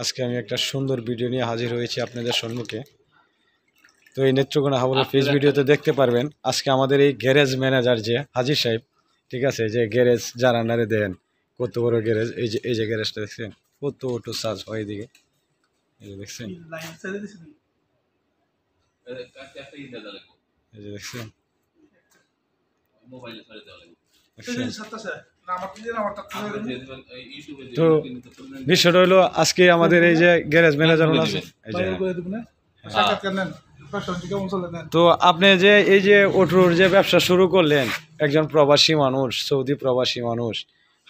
আজকে আমি একটা সুন্দর ভিডিও নিয়ে হাজির হয়েছি আপনাদের সম্মুখে। তো এই নেত্রকোনা হাবুলের ফেস ভিডিওতে দেখতে পারবেন আজকে আমাদের এই গ্যারেজ ম্যানেজার যে হাজির সাহেব, ঠিক আছে, যে গ্যারেজ যার আন্ডারে দেন, কত বড় গ্যারেজ, এই যে গ্যারেজটা দেখছেন কত অটো চার্জ হয় এদিকে, এই যে দেখছেন, এই যে দেখছেন, তো বিষয়টা হলো আজকে আমাদের এই যে গ্যারেজ ম্যানেজার আছে, তো আপনি যে এই যে অটোর যে ব্যবসা শুরু করলেন, একজন প্রবাসী মানুষ, সৌদি প্রবাসী মানুষ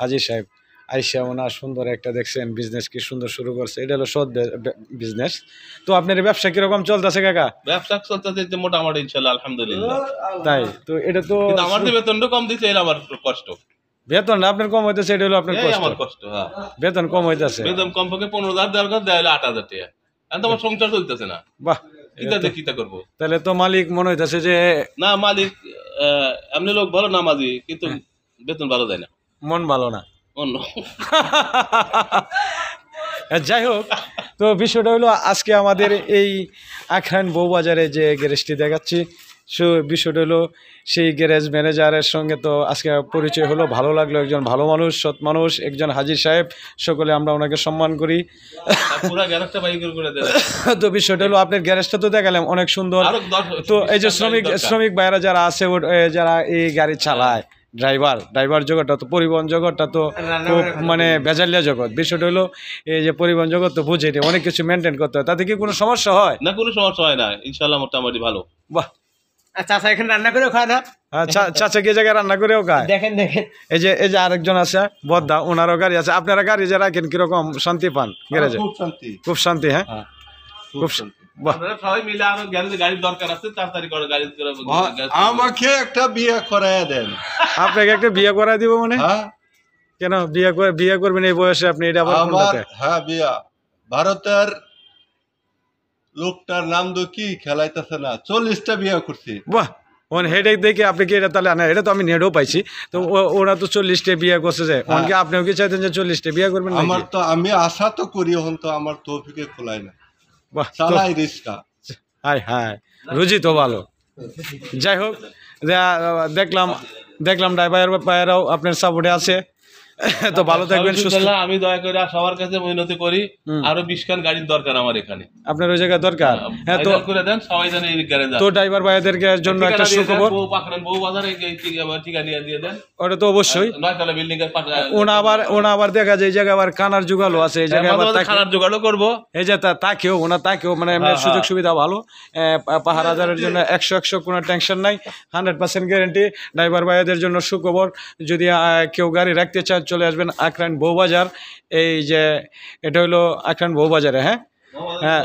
হাজির সাহেব আইসা ওনার সুন্দর একটা দেখছেন বিজনেস কি সুন্দর শুরু করছে, এটা হলো সৎ বিজনেস। তো আপনার ব্যবসা কিরকম চলতেছে কাকা? ব্যবসা চলতেছে মোটামুটি ইনশাআল্লাহ আলহামদুলিল্লাহ। তাই তো এটা তো আমার বেতনটা কম দিচ্ছে, এটা আমার কষ্ট। বেতন আপনার কম হইতেছে, এটা হলো আপনার কষ্ট। আমার কষ্ট, হ্যাঁ বেতন কম হইতেছে, বেতন কম পক্ষে 15,000 দেওয়ার কথা দেওয়া হলো 8,000 টাকা। এখন তো আমার সংসার চলতেছে না। বাহ, কিতা করবো? তাহলে তো মালিক মনে হইতেছে যে না, মালিক এমনি লোক ভালো নামাজি, কিন্তু বেতন ভালো দেয় না, মন ভালো না অন্য। যাই হোক, তো বিষয়টা হলো আজকে আমাদের এই আখরান বউবাজারে যে গ্যারেজটি দেখাচ্ছি, বিষয়টা হলো সেই গ্যারেজ ম্যানেজারের সঙ্গে তো আজকে পরিচয় হলো, ভালো লাগলো। একজন ভালো মানুষ, সৎ মানুষ, একজন হাজির সাহেব, সকলে আমরা ওনাকে সম্মান করি। তো বিষয়টা হলো আপনার গ্যারেজটা তো দেখালাম অনেক সুন্দর। তো এই যে শ্রমিক ভাইয়েরা যারা আছে, যারা এই গাড়ি চালায়, ড্রাইভার জগৎটা তো, পরিবহন জগৎটা তো খুব মানে বেজালিয়া জগৎ। বিষয়টা হলো এই যে পরিবহন জগৎ তো বুঝে, অনেক কিছু মেনটেন করতে হয়, তাতে কি কোনো সমস্যা হয় না? কোনো সমস্যা হয় না ইনশাআল্লাহ, মোটামুটি ভালো। বাহ, চাচা এখানে রান্না করেও খায় না? চাচা কি জায়গায় রান্না করেও খায়? দেখেন এই যে আরেকজন আছে বদ্দা, ওনারও গাড়ি আছে। আপনারা গাড়ি যে রাখেন কিরকম শান্তি পান গ্যারেজে? খুব শান্তি। হ্যাঁ, খুব শান্তি। সবাই মিলে আরো গাড়ির দরকার আছে, তাড়াতাড়ি করে গাড়ি। আমাকে একটা বিয়ে করায় দেন। আপনাকে একটা বিয়ে করায় দিব মানে? কেন বিয়ে করবেন এই বয়সে আপনি? এটা আবার কোনটাতে? হ্যাঁ, বিয়া ভারতের লোকটার নাম তো কি খেলাইতেছে না, 40টা বিয়ে করছি। বাহ, হেডেক দেখে আপনি কি এটা তাহলে না? এটা তো আমি নেটও পাইছি, তো ওরা তো 40টা বিয়ে করছে, যে অনেকে আপনিও কি চাইতেন যে 40টা বিয়ে করবেন? আমার তো, আমি আশা তো করি, হন তো আমার তৌফিকে খোলাই না। বাহ, চালাই রিস্কা। হ্যাঁ, রুজি তো ভালো। যাই হোক, দেখলাম ড্রাইভাররাও আপনার সাপোর্টে আছে। তো ভালো থাকবেন, সুস্থ। আমি দয়া করে সবার কাছে মিনতি করি, আরো 20 খান গাড়ির দরকার আমার এখানে। আপনার ওই জায়গায় দরকার? হ্যাঁ, তো করে দেন, সবাই জানে এই গ্যারেজ। তো ড্রাইভার ভাইদের জন্য একটা সুখবর, বউ বাজারে ঠিকা দিয়ে দেন। ওটা তো অবশ্যই। 9তলা বিল্ডিং এর পাশে ওনা আবার দেখা যায় এই জায়গায় আবার খানার জোগাড়ও আছে, এই জায়গায় আবার খানার জোগাড়ও করবো। এই যে তাকেও মানে সুযোগ সুবিধা ভালো। পাহাড় হাজারের জন্য 100 কোনো টেনশন নাই, 100% গ্যারেন্টি। ড্রাইভার ভাইদের জন্য সুখবর, যদি কেউ গাড়ি রাখতে চান চলে আসবেন আখরান বউবাজার। এই যে এটা হলো আখরান বউবাজারে। হ্যাঁ,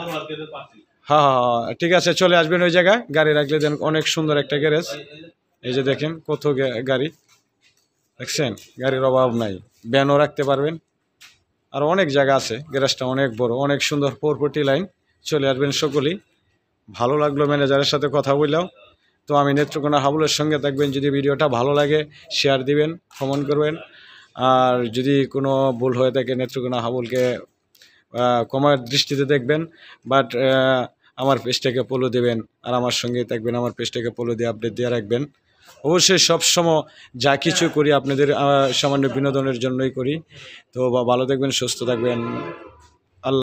ঠিক আছে, চলে আসবেন ওই জায়গায় গাড়ি রাখলে দেন। অনেক সুন্দর একটা গ্যারেজ। এই যে দেখেন কত গাড়ি দেখছেন, গাড়ির অভাব নাই, ভ্যানও রাখতে পারবেন। আর অনেক জায়গা আছে, গ্যারেজটা অনেক বড়, অনেক সুন্দর, 440 লাইন। চলে আসবেন সকলেই। ভালো লাগলো ম্যানেজারের সাথে কথা বললাম। তো আমি নেত্রকোনা হাবুলের সঙ্গে থাকবেন। যদি ভিডিওটা ভালো লাগে শেয়ার দিবেন, কমেন্ট করবেন। আর যদি কোনো ভুল হয়ে থাকে নেত্রকোনা হাবুলকে কমার দৃষ্টিতে দেখবেন। বাট আমার পেজটাকে ফলো দেবেন, আর আমার সঙ্গে থাকবেন। আমার পেজটাকে ফলো দিয়ে আপডেট দিয়ে রাখবেন। অবশ্যই সবসময় যা কিছু করি আপনাদের সামান্য বিনোদনের জন্যই করি। তো ভালো থাকবেন, সুস্থ থাকবেন।